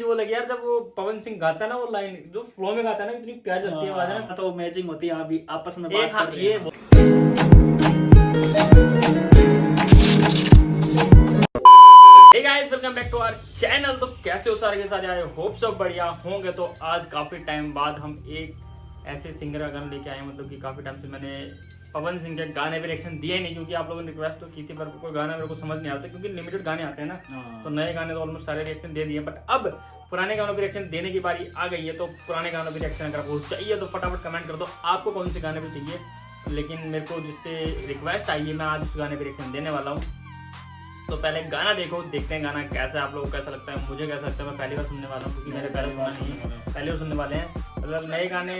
वो लगे यार, जब वो पवन सिंह गाता है ना, वो लाइन जो फ्लो में गाता है ना, इतनी प्यारी लगती है आवाज है ना, तो मैचिंग होती है। अभी आपस में बात एक कर रहे ये हैं। Hey guys, welcome back to our channel. तो कैसे हो सारे के सारे, आए होप सब बढ़िया होंगे। तो आज काफी टाइम बाद हम एक ऐसे सिंगर का गाना लेके आए हैं, मतलब कि काफी टाइम से मैंने पवन सिंह के गाने पे रिएक्शन दिए नहीं, क्योंकि आप लोगों ने रिक्वेस्ट तो की थी, पर कोई गाना मेरे को समझ नहीं आता, क्योंकि लिमिटेड गाने आते हैं ना। तो नए गाने तो ऑलमोस्ट सारे रिएक्शन दे दिए, बट अब पुराने गानों पे रिएक्शन देने की बारी आ गई है। तो पुराने गानों पे रिएक्शन अगर आपको चाहिए तो फटाफट कमेंट कर दो आपको कौन से गाने पे चाहिए। लेकिन मेरे को जिस पे रिक्वेस्ट आई है, मैं आज उस गाने पे रिएक्शन देने वाला हूँ। तो पहले गाना देखो, देखते हैं गाना कैसा है, आप लोगों को कैसा लगता है, मुझे कैसा लगता है। मैं पहली बार सुनने वाला हूँ, क्योंकि मैंने पहले सुना नहीं है, पहले बार सुनने वाले हैं। मतलब नए गाने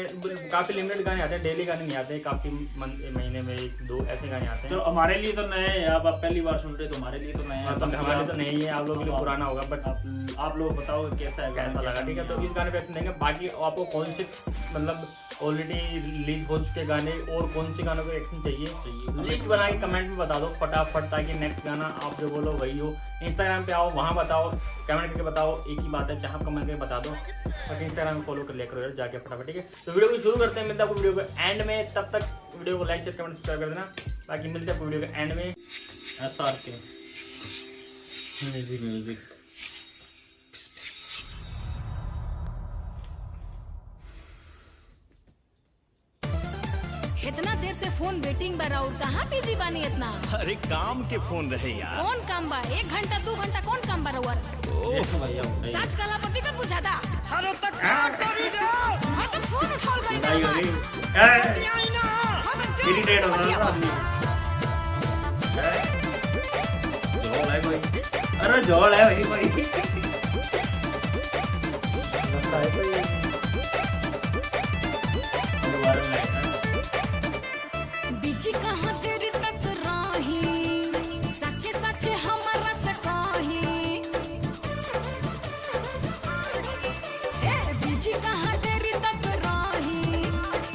काफी लिमिटेड गाने आते हैं, डेली गाने नहीं आते, काफी महीने में एक दो ऐसे गाने आते हैं। तो हमारे लिए तो नए हैं, आप पहली बार सुन रहे तो हमारे लिए तो नए हैं। तो हमारे लिए तो नहीं है, आप लोगों के लिए पुराना होगा, बट आप लोग बताओ कैसा है, कैसा लगा, ठीक है। तो इस गाने पे एक्शन देंगे। बाकी आपको कौन से मतलब ऑलरेडी रिलीज हो चुके गाने और कौन से गानों पे एक्शन चाहिए लिस्ट बना के कमेंट में बता दो फटाफट, ताकि नेक्स्ट गाना आप जो बोलो वही हो। इंस्टाग्राम पे आओ, वहाँ बताओ, कमेंट करके बताओ, एक ही बात है, जहाँ कमेंट करके बता दो, बट इंस्टाग्राम में फॉलो कर लिया करो यार जाके फटाफट, ठीक है। तो वीडियो को शुरू करते हैं, मिलता है आपको वीडियो के एंड में। तब तक वीडियो को लाइक शेयर कमेंट सब्सक्राइब कर देना। बाकी मिलते हैं आपको वीडियो के एंड में। SR के म्यूजिक इतना देर से फोन वेटिंग बा और कहाँ बिजी बानी इतना? अरे काम के फोन रहे यार। कौन काम बा? 1 घंटा 2 घंटा कौन काम बा रउआ? सच कला पर दिक्कत बुझाता। अरे तक क्या करी ना? हाँ तो फोन उठाओ गई ना। आई ना। हाँ तो जो इरिटेट हो समझिए। रहा है भाई। अरे जोड़ है भाई भाई। बिजी कहाँ तेरी तक राही, सच्चे सच्चे हमारा से काही। ए बिजी कहाँ तेरी तक राही,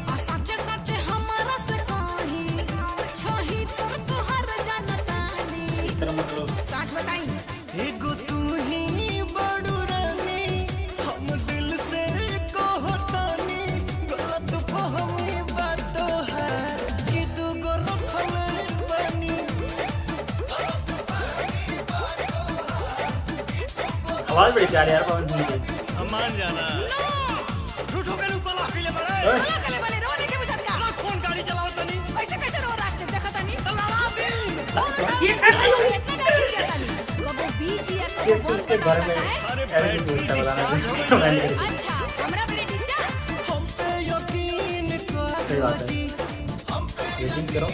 आ सच्चे सच्चे हमारा से काही। छही तोर तोहर जानतानी, सच बताई। एगो तू ही बड़ू रानी, हम दिल से कहतानी, गलत फहमी बात है कि तू गो रखले बनी। आवाज बड़ी प्यारी यार पवन सिंह की। मान जाना झूठो के लोग कला खिले बड़े। कला कले वाले रो देखे बुझत का? ना कौन गाड़ी चलावत नहीं? ऐसे कैसे रो रखते देखत नहीं? लड़ा दी। इतना का खिसियत नहीं। कबो बीजी या कबो किस बंद के बारे में है? अरे ऐसे बैटरी पूछता डिस्चार्ज हो बताना गई। है। अच्छा, हमरा पे डिस्चार्ज। हम पे यकीन सही बात करो है। जी। यकीन करो,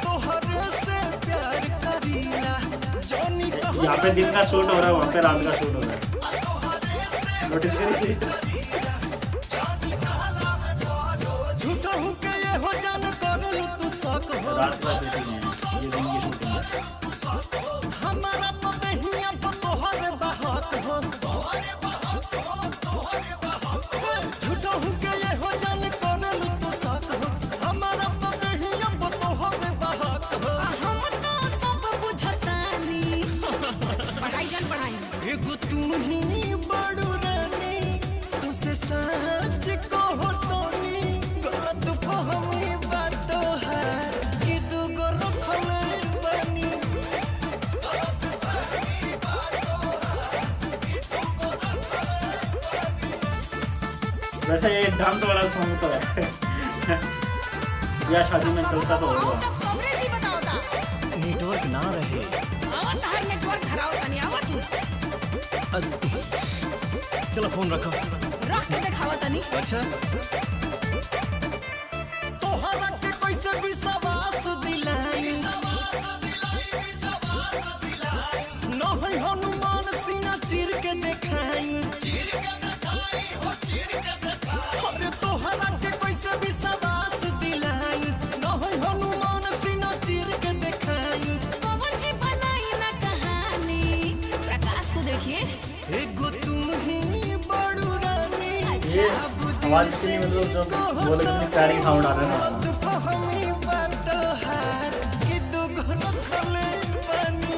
तोहरे से प्यार करीला, जानी कहाँ यहाँ पे दिन का शूट हो रहा है, वहाँ पे रात का शूट हो रहा है। नोटिस करिए। झूठा हूँ के ये हो जान करलू तू शक हो। रात का शूटिंग है, ये दिन की शूटिंग है। हमारा तो दहिया पर तोहरे बहक हो। झूठा हूँ के ये हो जान करलू तू शक हो। हमारा तो दहिया पर तोहरे बहक हो। हम तो सब बुझतानी। पढ़ाई जान पढ़ाई। एगो तू ही बड़ू रानी, तुझसे सच कहो तोनी, गलत फहमी बात है कि तू गो रखले बनी। वैसे ये डांस वाला सॉन्ग तो है। या शादी में चलता तो आउट होगा। ऑफ कवरेज भी बताओ ता। नेटवर्क ना रहे। आवत हर नेटवर्क धराओ तनी आवत तू। चलो फोन रखो। रख के दिखावा तनी। अच्छा तोहरा के कैसे विश्वास दिलाई, न है हनुमान सीना चीर के देखाई। अरे तोहरा के कैसे विश्वास दिलाई, न है हनुमान सीना चीर के देखाई। पवन जी बनाई ना कहानी, प्रकाश को देखिए। एगो तुम ही बड़ू रानी, ये आवाज इतनी मतलब जो बोले कितनी प्यारी साउंड आ रहा है ना। फहमी बात है कि तू गो रखले बनी।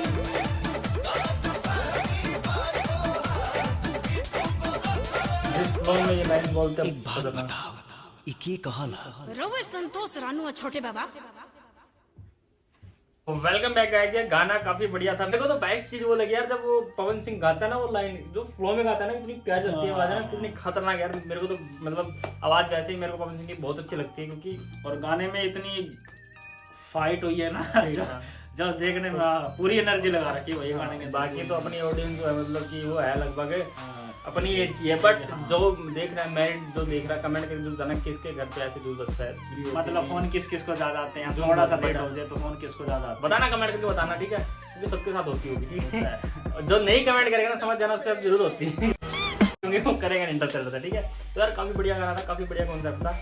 फ्लो में ये लाइन बोलते हैं। एक बात बताओ, इके कहला रवे संतोष रानू छोटे बाबा। Welcome back guys. यार गाना काफी बढ़िया था। मेरे को तो बेस्ट चीज वो लगी यार, जब वो पवन सिंह गाता है ना, वो लाइन जो फ्लो में गाता है ना, इतनी प्यारी लगती है आवाज है ना, कितनी खतरनाक यार। मेरे को तो मतलब आवाज वैसे ही मेरे को पवन सिंह की बहुत अच्छी लगती है, क्योंकि और गाने में इतनी फाइट हुई है ना जो देखने में पूरी एनर्जी लगा रखी है वही गाने के। बाकी तो अपनी ऑडियंस जो है मतलब कि वो है लगभग अपनी एज की है, बट जो देख रहा है मैरिड जो देख रहा है कमेंट करके बताना किसके घर पे ऐसे दूध बचता है, मतलब फोन किस किस को ज्यादा आते हैं, थोड़ा सा लेट हो जाए तो फोन किसको ज्यादा आता बताना, कमेंट करके बताना, ठीक है, क्योंकि सबके साथ होती होगी, ठीक है। जो नहीं कमेंट करेगा ना समझ जाना उसके साथ जरूर होती है, क्योंकि वो करेगा नहीं चल रहा था, ठीक है। तो यार काफी बढ़िया गाना था, काफी बढ़िया कॉन्सेप्ट था,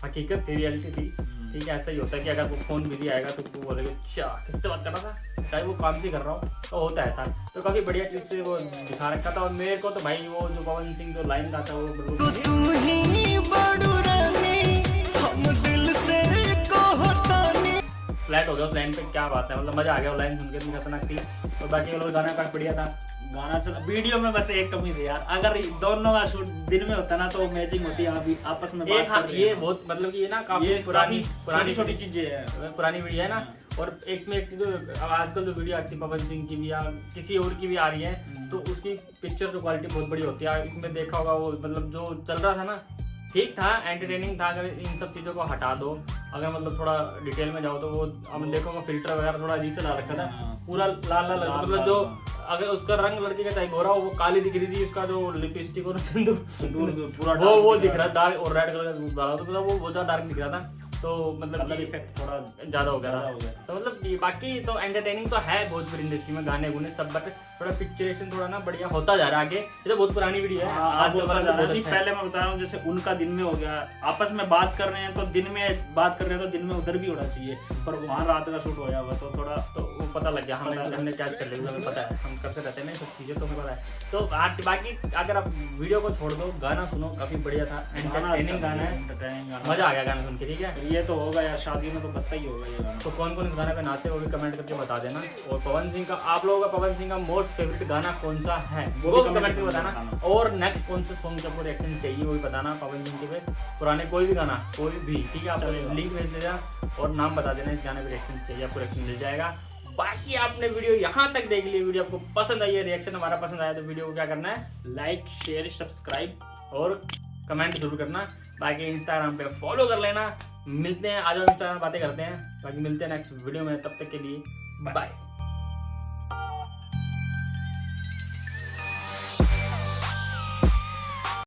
हकीकत थी, रियलिटी थी, ठीक है। ऐसा ही होता है कि अगर वो फोन बिजी आएगा तो तू बोलेगा अच्छा किससे बात कर रहा था, चाहे वो काम भी कर रहा हो, तो होता है ऐसा। तो काफी बढ़िया चीज से वो दिखा रखा था। और मेरे को तो भाई वो जो पवन सिंह जो लाइन गाता है वो बिल्कुल तू ही बड़ू रानी हम दिल से कहतानी। फ्लैट हो गया उस लाइन पे, क्या बात है, मतलब मजा आ गया वो लाइन सुन के, इतनी खतरनाक थी। और बाकी वो लोग गाना काफी बढ़िया था। गाना चल वीडियो में बस एक कमी थी यार, अगर दोनों का शूट दिन में होता ना तो मैचिंग होती है, अभी आपस में एक हाँ, ये बहुत मतलब कि ये ना काफी पुरानी छोटी चीजें हैं, पुरानी वीडियो है ना। और एक में एक जो आजकल जो वीडियो आती है पवन सिंह की भी या किसी और की भी आ रही है, तो उसकी पिक्चर जो क्वालिटी बहुत बड़ी होती है। इसमें देखा होगा वो मतलब जो चल रहा था ना ठीक था, एंटरटेनिंग था। अगर इन सब चीज़ों को हटा दो, अगर मतलब थोड़ा डिटेल में जाओ तो वो अब देखोगे फिल्टर वगैरह थोड़ा अजीब चला रखा था, पूरा लाल लाल मतलब जो अगर उसका रंग लड़की का चाहे गोरा हो वो काली दिख रही थी, उसका जो लिपस्टिक और सिंदूर पूरा वो दिख रहा डार्क, और रेड कलर का दूध डाला तो मतलब वो बहुत ज्यादा डार्क दिख रहा था। तो मतलब इफेक्ट थोड़ा ज्यादा हो गया था। तो मतलब बाकी तो एंटरटेनिंग तो है भोजपुरी इंडस्ट्री में, गाने गुने सब, बट थोड़ा पिक्चरेशन थोड़ा ना बढ़िया होता जा रहा है आगे। ये तो बहुत पुरानी वीडियो है, आज तो पहले मैं बता रहा हूँ, जैसे उनका दिन में हो गया, आपस में बात कर रहे हैं तो दिन में बात कर रहे हैं तो दिन में उधर भी होना चाहिए, पर वहाँ रात का शूट हो गया हुआ तो थोड़ा तो वो पता लग गया हमने क्या कर लिया, हमें पता है, हम करते रहते हैं ना सब चीजें, तो हमें पता है। तो बाकी अगर आप वीडियो को छोड़ दो, गाना सुनो, काफी बढ़िया था, एंटरटेनिंग गाना है, मजा आ गया गाना सुन के, ठीक है। ये तो होगा यार, शादी में तो बसता ही होगा ये गाना। तो कौन कौन इस गाने पे नाचे वो भी कमेंट करके बता देना। और पवन सिंह का, आप लोगों का पवन सिंह का मोस्ट फेवरेट गाना कौन सा है वो भी कमेंट करके बताना। और नेक्स्ट कौन से सॉन्ग का रिएक्शन चाहिए वो भी बताना पवन सिंह के, पुराने कोई भी गाना कोई भी, ठीक है। आप लिंक भेज देना और नाम बता देना, इस गाने पे रिएक्शन चाहिए, आपको रिएक्शन मिल जाएगा। बाकी आपने वीडियो यहाँ तक देख ली, वीडियो आपको पसंद आई है, रिएक्शन हमारा पसंद आया तो वीडियो को क्या करना है, लाइक शेयर सब्सक्राइब और कमेंट जरूर करना। बाकी इंस्टाग्राम पे फॉलो कर लेना। मिलते हैं, आज हम इंस्टाग्राम बातें करते हैं, बाकी मिलते हैं नेक्स्ट वीडियो में, तब तक के लिए बाय।